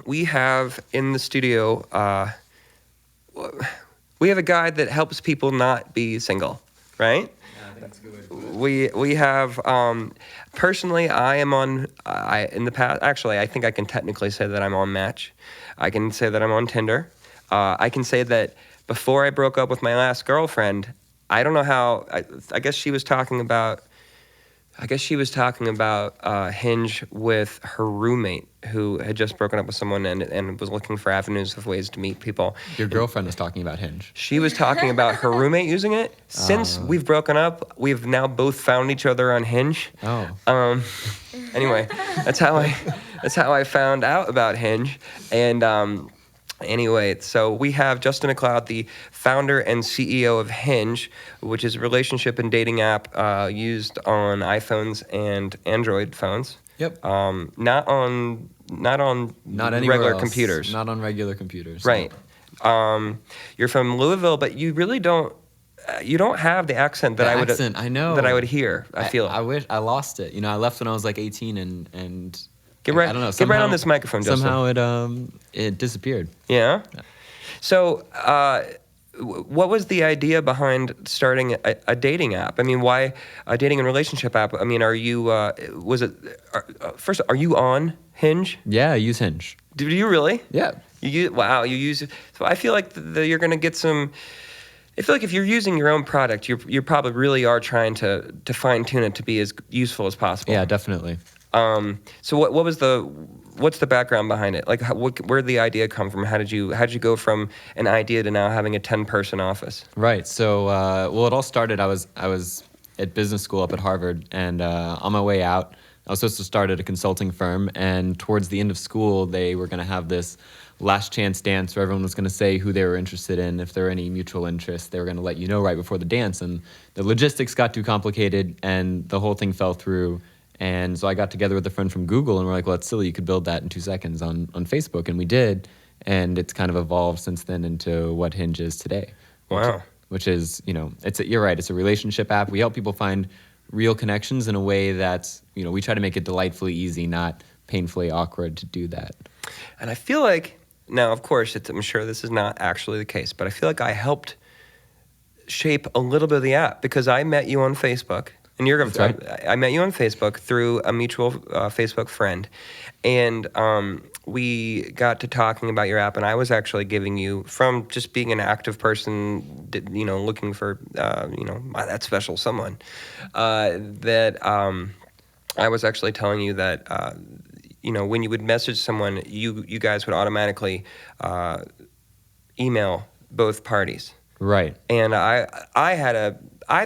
we have in the studio, we have a guy that helps people not be single, right? Yeah, I think that's a good way to put it. We have personally, I am on. I in the past, actually, I think I can technically say that I'm on Match. I can say that I'm on Tinder. I can say that before I broke up with my last girlfriend, I don't know how. I guess she was talking about. I guess she was talking about Hinge with her roommate who had just broken up with someone and was looking for avenues of ways to meet people. Your girlfriend was talking about Hinge. She was talking about her roommate using it. Since we've broken up, we've now both found each other on Hinge. Oh. Anyway, that's how I found out about Hinge. And anyway, so we have Justin McLeod, the founder and CEO of Hinge, which is a relationship and dating app used on iPhones and Android phones. Yep. Not on Not regular else. computers. Not on regular computers. Right. You're from Louisville, but you really don't. You don't have the accent that I know. that I would hear. I feel. I wish I lost it. I left when I was like 18 and Get right. I don't know. Get right on this microphone, Justin. Somehow it disappeared. Yeah. So, what was the idea behind starting a dating app? I mean, why a dating and relationship app? I mean, are you? First, are you on Hinge? Yeah, I use Hinge. Do you really? Yeah. Wow, you use it. So I feel like you're going to get some. I feel like if you're using your own product, you probably really are trying to fine tune it to be as useful as possible. Yeah, definitely. So what's the background behind it? Like, where did the idea come from? How did you go from an idea to now having a 10-person office? Right. So, it all started. I was at business school up at Harvard, and on my way out, I was supposed to start at a consulting firm. And towards the end of school, they were going to have this last chance dance where everyone was going to say who they were interested in, if there were any mutual interests. They were going to let you know right before the dance, and the logistics got too complicated, and the whole thing fell through. And so I got together with a friend from Google, and we're like, well, it's silly. You could build that in 2 seconds on Facebook. And we did. And it's kind of evolved since then into what Hinge is today. Wow. Which is, you're right. It's a relationship app. We help people find real connections in a way that's, we try to make it delightfully easy, not painfully awkward to do that. And I feel like, now, of course, I'm sure this is not actually the case, but I feel like I helped shape a little bit of the app because I met you on Facebook. And That's right. I met you on Facebook through a mutual Facebook friend, and we got to talking about your app. And I was actually giving you, from just being an active person, looking for that special someone, that I was actually telling you that when you would message someone, you guys would automatically email both parties. Right. And I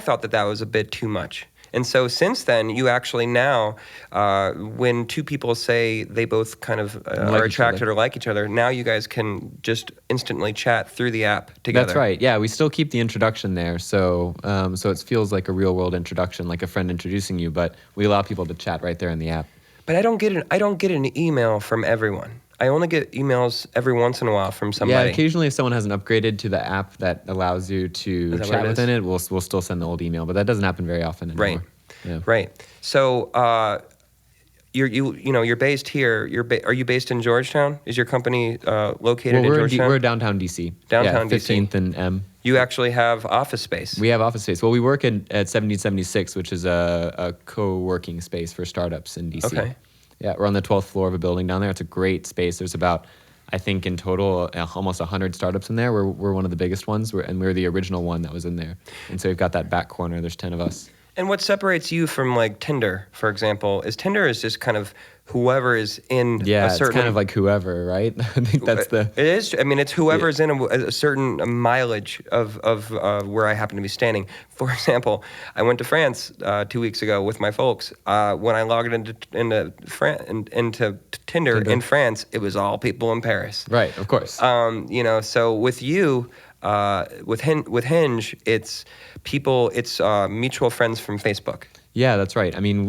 thought that was a bit too much. And so since then, you actually now, when two people say they both kind of are attracted or like each other, now you guys can just instantly chat through the app together. That's right. Yeah, we still keep the introduction there, so it feels like a real world introduction, like a friend introducing you, but we allow people to chat right there in the app. But I don't get an email from everyone. I only get emails every once in a while from somebody. Yeah, occasionally if someone hasn't upgraded to the app that allows you to chat within it, we'll still send the old email, but that doesn't happen very often anymore. Right. Yeah. Right. So you're based here. Are you based in Georgetown? Is your company located in Georgetown? We're downtown DC. Downtown DC. 15th and M. You actually have office space. We have office space. Well, we work at 1776, which is a co-working space for startups in DC. Okay. Yeah, we're on the 12th floor of a building down there. It's a great space. There's about, I think in total, almost 100 startups in there. We're one of the biggest ones, and we're the original one that was in there. And so we've got that back corner. There's 10 of us. And what separates you from like Tinder, for example, is Tinder is just kind of whoever is in a certain... Yeah, it's kind of like whoever, right? I think that's the... It is. I mean, it's whoever's in a certain mileage of where I happen to be standing. For example, I went to France 2 weeks ago with my folks. When I logged into Tinder in France, it was all people in Paris. Right, of course. So with you... with Hinge, it's people, it's mutual friends from Facebook. Yeah, that's right. I mean,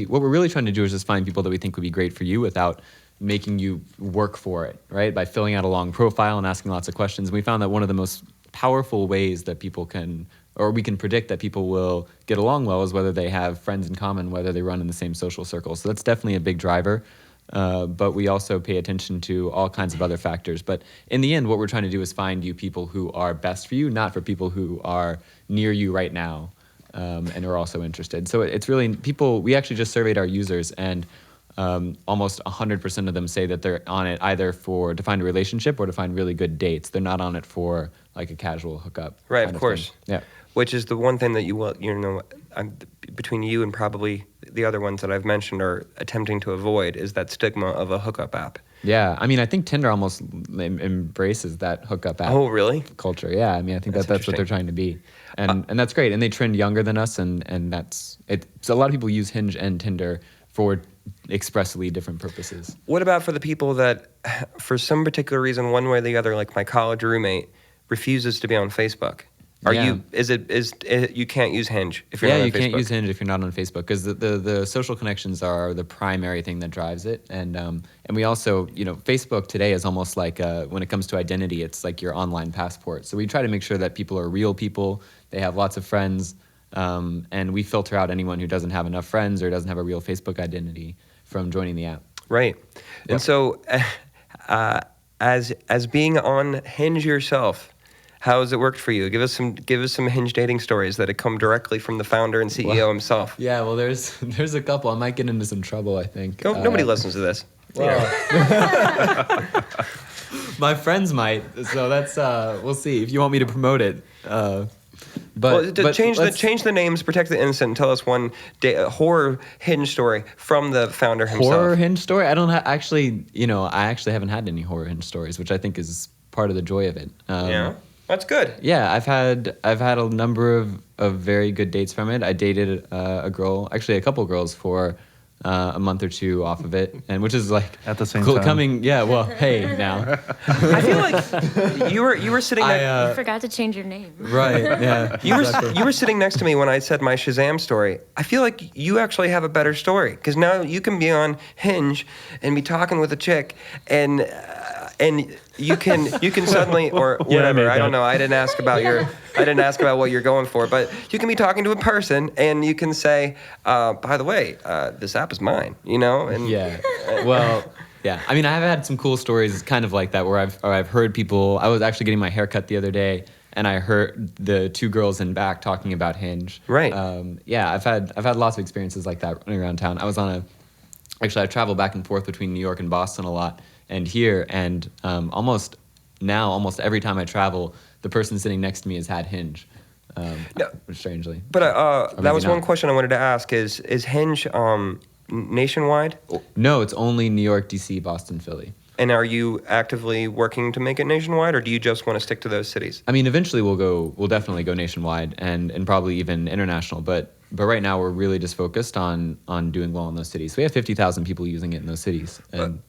what we're really trying to do is just find people that we think would be great for you without making you work for it, right? By filling out a long profile and asking lots of questions. And we found that one of the most powerful ways that people can, or we can predict that people will get along well, is whether they have friends in common, whether they run in the same social circle. So that's definitely a big driver. but we also pay attention to all kinds of other factors. But in the end, what we're trying to do is find you people who are best for you, not for people who are near you right now and are also interested. So it's really people. We actually just surveyed our users, and almost 100% of them say that they're on it either to find a relationship or to find really good dates. They're not on it for like a casual hookup. Right, of course. Yeah. Which is the one thing that between you and probably the other ones that I've mentioned are attempting to avoid is that stigma of a hookup app. Yeah, I mean, I think Tinder almost embraces that hookup app. Oh, really? Culture. Yeah, I mean, I think that's what they're trying to be, and that's great. And they trend younger than us, and that's it. So a lot of people use Hinge and Tinder for expressly different purposes. What about for the people that, for some particular reason, one way or the other, like my college roommate, refuses to be on Facebook? You can't use Hinge if you're not on Facebook? Yeah, you can't use Hinge if you're not on Facebook because the social connections are the primary thing that drives it, and we also, Facebook today is almost like when it comes to identity, it's like your online passport. So we try to make sure that people are real people, they have lots of friends, and we filter out anyone who doesn't have enough friends or doesn't have a real Facebook identity from joining the app. Right, yep. And so as being on Hinge yourself, how has it worked for you? Give us some Hinge dating stories that have come directly from the founder and CEO himself. Yeah, well, there's a couple. I might get into some trouble, I think. Nobody listens to this. Well, my friends might. So that's we'll see if you want me to promote it. Change the names, protect the innocent, and tell us one horror Hinge story from the founder himself. Horror Hinge story? I don't actually. I actually haven't had any horror Hinge stories, which I think is part of the joy of it. Yeah. That's good. Yeah, I've had a number of very good dates from it. I dated a couple girls for a month or two off of it, and which is like at the same time. Yeah, well, hey now. I feel like you were sitting there. You forgot to change your name. Right. Yeah. You were sitting next to me when I said my Shazam story. I feel like you actually have a better story because now you can be on Hinge and be talking with a chick and you can suddenly or whatever. I don't know. I didn't ask about what you're going for, but you can be talking to a person and you can say, by the way, this app is mine. And yeah. Well, yeah. I mean, I've had some cool stories kind of like that where I've heard people. I was actually getting my hair cut the other day, and I heard the two girls in back talking about Hinge. Right. Yeah. I've had lots of experiences like that running around town. I travel back and forth between New York and Boston a lot. And here, and almost every time I travel, the person sitting next to me has had Hinge, strangely. But that was one question I wanted to ask: is Hinge nationwide? No, it's only New York, D.C., Boston, Philly. And are you actively working to make it nationwide, or do you just want to stick to those cities? I mean, eventually we'll definitely go nationwide and probably even international. But right now we're really just focused on doing well in those cities. So we have 50,000 people using it in those cities. And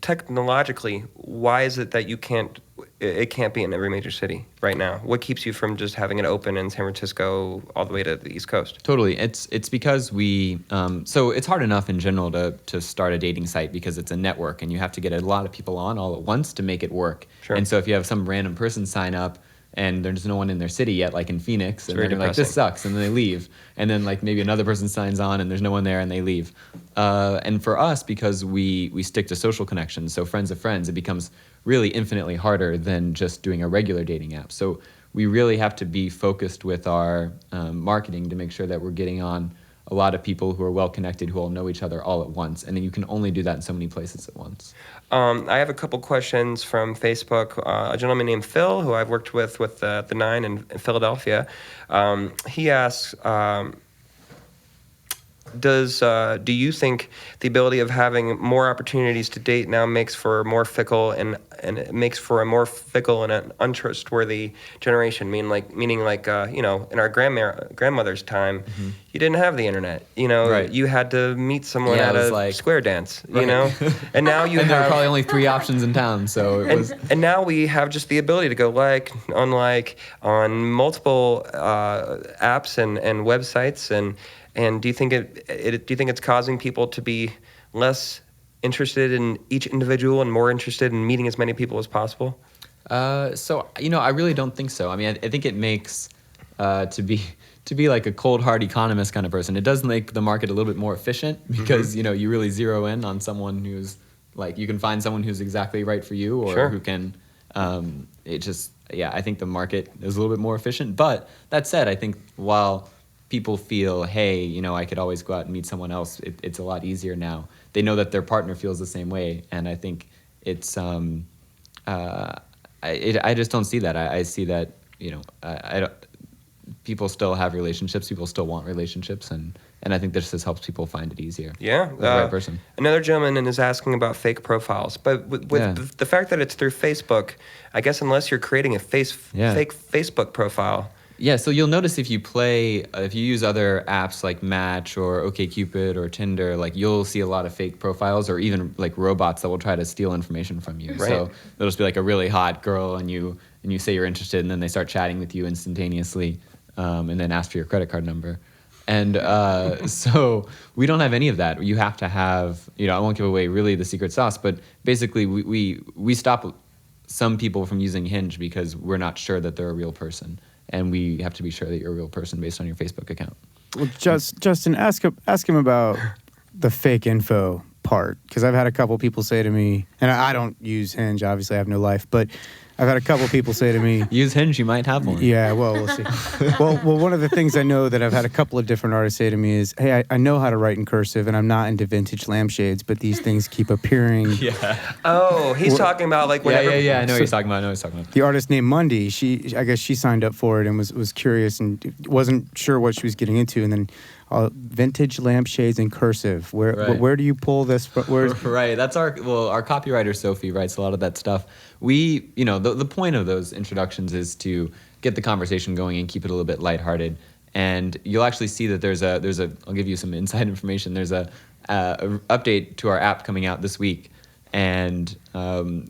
technologically, why is it that it can't be in every major city right now? What keeps you from just having it open in San Francisco all the way to the East Coast? Totally. It's because we, so it's hard enough in general to start a dating site because it's a network and you have to get a lot of people on all at once to make it work. Sure. And so if you have some random person sign up and there's no one in their city yet, like in Phoenix, and they're like, this sucks, and then they leave. And then like maybe another person signs on and there's no one there and they leave. And for us, because we stick to social connections, so friends of friends, it becomes really infinitely harder than just doing a regular dating app. So we really have to be focused with our marketing to make sure that we're getting on a lot of people who are well connected, who all know each other all at once. And then you can only do that in so many places at once. I have a couple questions from Facebook. A gentleman named Phil, who I've worked with the Nine in Philadelphia, he asks, do you think the ability of having more opportunities to date now makes for a more fickle and it makes for a more fickle and an untrustworthy generation? Meaning like in our grandmother's time, mm-hmm. you didn't have the internet. Right. You had to meet someone at a square dance. Right. And now you and have. there were probably only 3 options in town, so it was. And now we have just the ability to go on multiple apps and websites and do you think it's causing people to be less interested in each individual and more interested in meeting as many people as possible? So I really don't think so. I mean, I think it makes to be like a cold hard economist kind of person. It does make the market a little bit more efficient because you really zero in on someone who's like you can find someone who's exactly right for you or Sure. who can. I think the market is a little bit more efficient. But that said, I think while people feel, hey, I could always go out and meet someone else, it's a lot easier now. They know that their partner feels the same way, and I think it's I just don't see that. I see that I don't. People still have relationships. People still want relationships, and I think this just helps people find it easier. Yeah, with the right person. Another gentleman is asking about fake profiles, but with the fact that it's through Facebook, I guess unless you're creating a fake Facebook profile. Yeah, so you'll notice if you use other apps like Match or OkCupid or Tinder, like you'll see a lot of fake profiles or even like robots that will try to steal information from you. Right. So they'll just be like a really hot girl and you say you're interested and then they start chatting with you instantaneously and then ask for your credit card number. And so we don't have any of that. You have to have, I won't give away really the secret sauce, but basically we stop some people from using Hinge because we're not sure that they're a real person. And we have to be sure that you're a real person based on your Facebook account. Well, Justin, ask him about the fake info part, because I've had a couple people say to me, and I don't use Hinge, obviously I have no life, but I've had a couple people say to me, use Hinge, you might have one. Yeah, well, we'll see. well, one of the things I know that I've had a couple of different artists say to me is, hey, I know how to write in cursive, and I'm not into vintage lampshades, but these things keep appearing. Yeah. Oh, he's talking about like whenever. Yeah. I know what he's talking about. The artist named Mundy, I guess she signed up for it and was curious and wasn't sure what she was getting into, and then vintage lampshades in cursive. Where do you pull this? Right. That's our copywriter Sophie writes a lot of that stuff. We, the point of those introductions is to get the conversation going and keep it a little bit lighthearted. And you'll actually see that there's a I'll give you some inside information. There's a update to our app coming out this week, and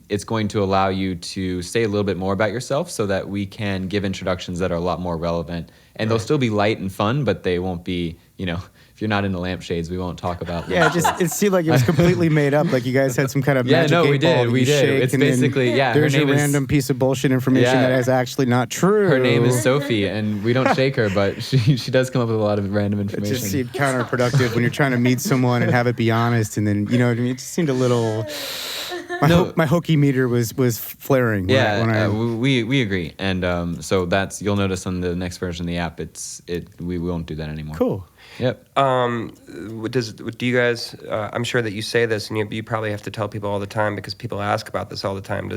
it's going to allow you to say a little bit more about yourself so that we can give introductions that are a lot more relevant. And they'll still be light and fun, but they won't be, if you're not into lampshades, we won't talk about lampshades. It seemed like it was completely made up. Like you guys had some kind of magic we 8 ball did. shake, It's and basically, there's a random piece of bullshit information that is actually not true. Her name is Sophie, and we don't shake her, but she does come up with a lot of random It information. just seemed counterproductive when you're trying to meet someone and have it be honest, and then, what I mean? It just seemed a little... My hooky meter was flaring. We agree, and so you'll notice on the next version of the app, we won't do that anymore. Cool. Yep. Do you guys? I'm sure that you say this, and you probably have to tell people all the time because people ask about this all the time.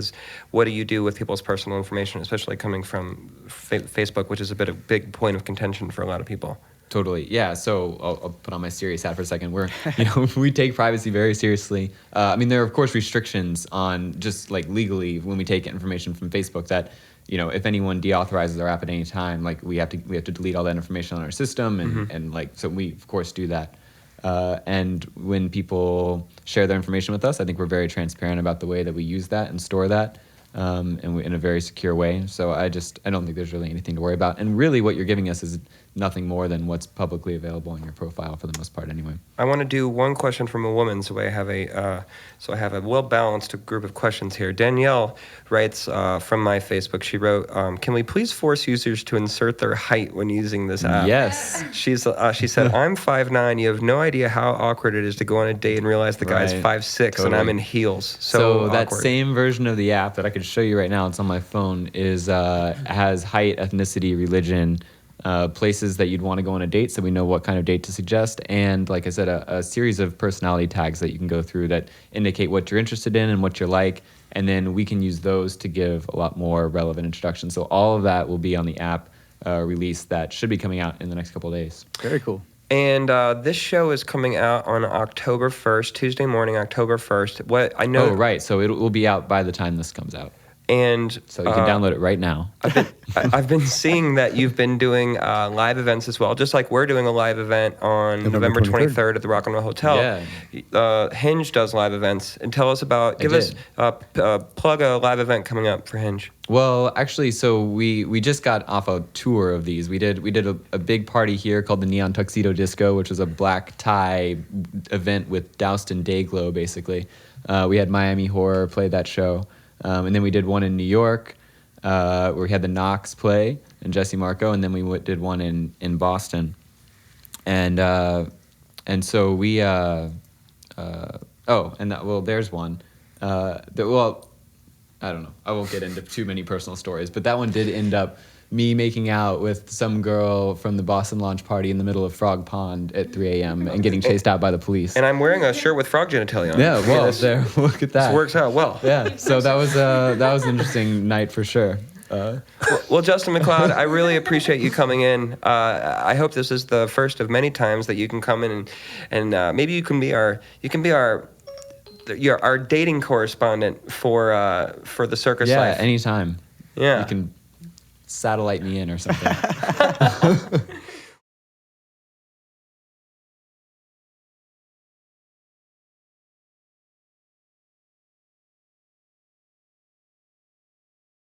What do you do with people's personal information, especially coming from Facebook, which is a big point of contention for a lot of people? Totally. Yeah. So I'll put on my serious hat for a second. We take privacy very seriously. There are of course restrictions on just like legally when we take information from Facebook that, if anyone deauthorizes our app at any time, like we have to delete all that information on our system, and so we of course do that. And when people share their information with us, I think we're very transparent about the way that we use that and store that. In a very secure way. So I don't think there's really anything to worry about. And really what you're giving us is nothing more than what's publicly available on your profile for the most part anyway. I want to do one question from a woman, so I have a well-balanced group of questions here. Danielle writes from my Facebook, she wrote, can we please force users to insert their height when using this app? Yes. She said, I'm 5'9", you have no idea how awkward it is to go on a date and realize the guy's 5'6", and I'm in heels. So that awkward. same version of the app that I could show you right now, it's on my phone, has height, ethnicity, religion, places that you'd want to go on a date so we know what kind of date to suggest, and like I said, a series of personality tags that you can go through that indicate what you're interested in and what you're like, and then we can use those to give a lot more relevant introductions. So all of that will be on the app release that should be coming out in the next couple of days. Very cool. And this show is coming out on October 1st, Tuesday morning, October 1st. What I know. Oh, right. So it will be out by the time this comes out. And so you can download it right now. I've been seeing that you've been doing live events as well, just like we're doing a live event on November 23rd at the Rock and Roll Hotel. Yeah. Hinge does live events, and tell us about. Plug a live event coming up for Hinge. Well, actually, so we just got off a tour of these. We did a big party here called the Neon Tuxedo Disco, which was a black tie event with doused in day glow, basically. We had Miami Horror play that show. And then we did one in New York where we had the Knox play. and Jesse Marco, and then we did one in Boston, and so we there's one. I don't know. I won't get into too many personal stories, but that one did end up me making out with some girl from the Boston launch party in the middle of Frog Pond at 3 a.m. and getting chased out by the police. And I'm wearing a shirt with frog genitalia on. Yeah, well, there. Look at that. This works out well. Yeah, so that was an interesting night for sure. Well, Justin McLeod, I really appreciate you coming in. I hope this is the first of many times that you can come in and maybe you can be our dating correspondent for the Circus Yeah, life. anytime. Yeah. You can satellite me in or something.